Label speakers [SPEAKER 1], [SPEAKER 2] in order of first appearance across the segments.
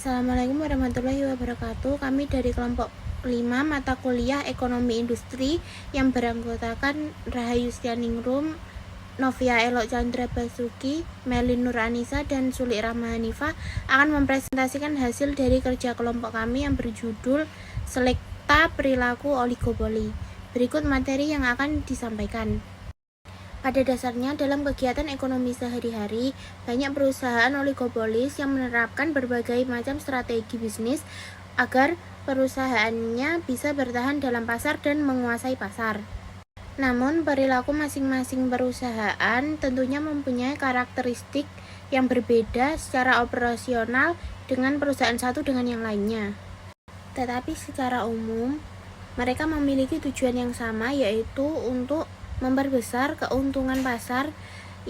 [SPEAKER 1] Assalamualaikum warahmatullahi wabarakatuh. Kami dari kelompok 5 mata kuliah Ekonomi Industri yang beranggotakan Rahayu Stianingrum, Novia Elok Chandra Basuki, Melin Nur Anissa, dan Sulik Rahma Hanifah akan mempresentasikan hasil dari kerja kelompok kami yang berjudul Selekta Perilaku Oligopoli. Berikut materi yang akan disampaikan. Pada dasarnya, dalam kegiatan ekonomi sehari-hari, banyak perusahaan oligopolis yang menerapkan berbagai macam strategi bisnis agar perusahaannya bisa bertahan dalam pasar dan menguasai pasar. Namun, perilaku masing-masing perusahaan tentunya mempunyai karakteristik yang berbeda secara operasional dengan perusahaan satu dengan yang lainnya. Tetapi secara umum, mereka memiliki tujuan yang sama, yaitu untuk memperbesar keuntungan pasar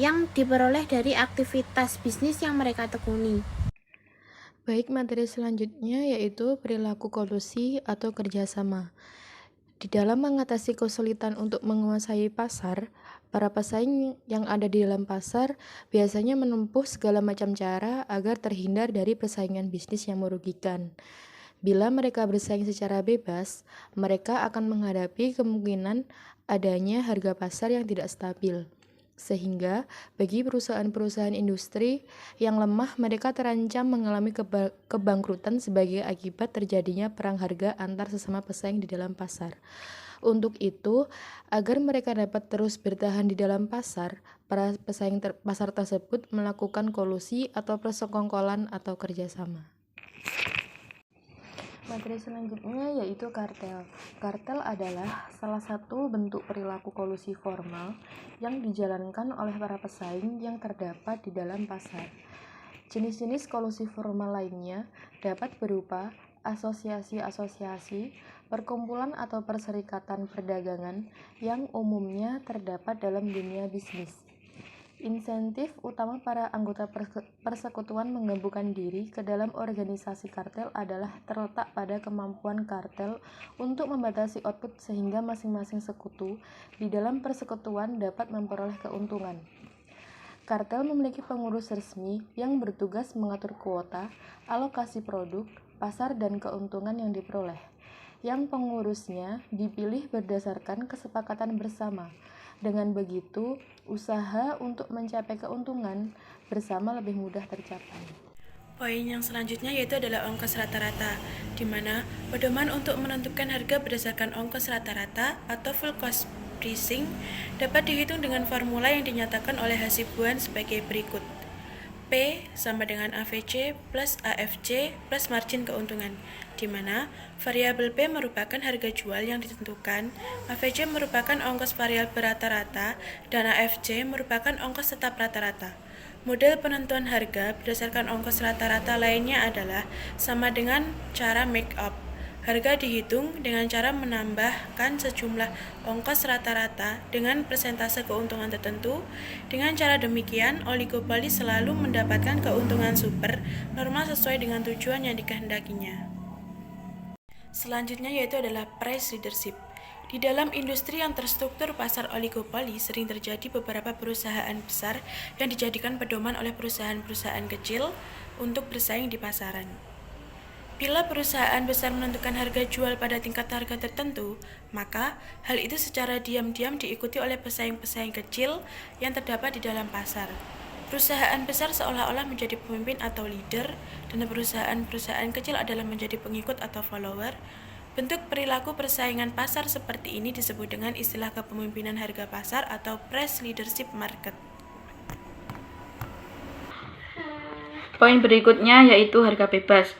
[SPEAKER 1] yang diperoleh dari aktivitas bisnis yang mereka tekuni.
[SPEAKER 2] Baik, materi selanjutnya yaitu perilaku kolusi atau kerjasama. Di dalam mengatasi kesulitan untuk menguasai pasar, para pesaing yang ada di dalam pasar biasanya menempuh segala macam cara agar terhindar dari persaingan bisnis yang merugikan. Bila mereka bersaing secara bebas, mereka akan menghadapi kemungkinan adanya harga pasar yang tidak stabil. Sehingga bagi perusahaan-perusahaan industri yang lemah, mereka terancam mengalami kebangkrutan sebagai akibat terjadinya perang harga antar sesama pesaing di dalam pasar. Untuk itu, agar mereka dapat terus bertahan di dalam pasar, para pesaing pasar tersebut melakukan kolusi atau persekongkolan atau kerjasama. Materi selanjutnya yaitu kartel. Kartel adalah salah satu bentuk perilaku kolusi formal yang dijalankan oleh para pesaing yang terdapat di dalam pasar. Jenis-jenis kolusi formal lainnya dapat berupa asosiasi-asosiasi, perkumpulan atau perserikatan perdagangan yang umumnya terdapat dalam dunia bisnis. Insentif utama para anggota persekutuan menggabungkan diri ke dalam organisasi kartel adalah terletak pada kemampuan kartel untuk membatasi output sehingga masing-masing sekutu di dalam persekutuan dapat memperoleh keuntungan. Kartel memiliki pengurus resmi yang bertugas mengatur kuota, alokasi produk, pasar, dan keuntungan yang diperoleh. Yang pengurusnya dipilih berdasarkan kesepakatan bersama. Dengan begitu, usaha untuk mencapai keuntungan bersama lebih mudah tercapai.
[SPEAKER 3] Poin yang selanjutnya yaitu adalah ongkos rata-rata, di mana pedoman untuk menentukan harga berdasarkan ongkos rata-rata atau full cost pricing dapat dihitung dengan formula yang dinyatakan oleh Hasibuan sebagai berikut. P sama dengan AVC plus AFC plus margin keuntungan, di mana variabel P merupakan harga jual yang ditentukan, AVC merupakan ongkos variabel rata-rata, dan AFC merupakan ongkos tetap rata-rata. Model penentuan harga berdasarkan ongkos rata-rata lainnya adalah sama dengan cara make up. Harga dihitung dengan cara menambahkan sejumlah ongkos rata-rata dengan persentase keuntungan tertentu. Dengan cara demikian, oligopoli selalu mendapatkan keuntungan super normal sesuai dengan tujuan yang dikehendakinya. Selanjutnya yaitu adalah price leadership. Di dalam industri yang terstruktur pasar oligopoli, sering terjadi beberapa perusahaan besar yang dijadikan pedoman oleh perusahaan-perusahaan kecil untuk bersaing di pasaran. Bila perusahaan besar menentukan harga jual pada tingkat harga tertentu, maka hal itu secara diam-diam diikuti oleh pesaing-pesaing kecil yang terdapat di dalam pasar. Perusahaan besar seolah-olah menjadi pemimpin atau leader, dan perusahaan-perusahaan kecil adalah menjadi pengikut atau follower. Bentuk perilaku persaingan pasar seperti ini disebut dengan istilah kepemimpinan harga pasar atau price leadership market.
[SPEAKER 4] Poin berikutnya yaitu harga bebas.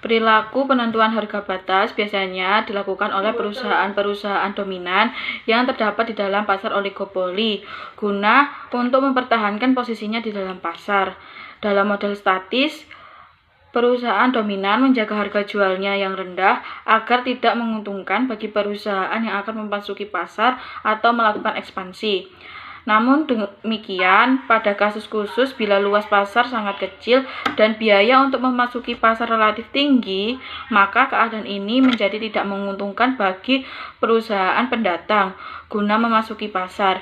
[SPEAKER 4] Perilaku penentuan harga batas biasanya dilakukan oleh perusahaan-perusahaan dominan yang terdapat di dalam pasar oligopoli guna untuk mempertahankan posisinya di dalam pasar. Dalam model statis, perusahaan dominan menjaga harga jualnya yang rendah agar tidak menguntungkan bagi perusahaan yang akan memasuki pasar atau melakukan ekspansi. Namun demikian, pada kasus khusus bila luas pasar sangat kecil dan biaya untuk memasuki pasar relatif tinggi, maka keadaan ini menjadi tidak menguntungkan bagi perusahaan pendatang guna memasuki pasar.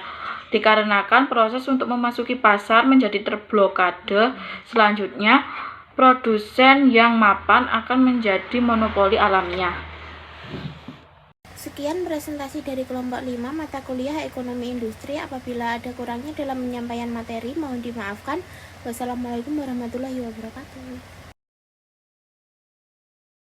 [SPEAKER 4] Dikarenakan proses untuk memasuki pasar menjadi terblokade. Selanjutnya, produsen yang mapan akan menjadi monopoli alamiah.
[SPEAKER 1] Sekian presentasi dari kelompok 5 mata kuliah Ekonomi Industri. Apabila ada kurangnya dalam penyampaian materi, mohon dimaafkan. Wassalamualaikum warahmatullahi wabarakatuh.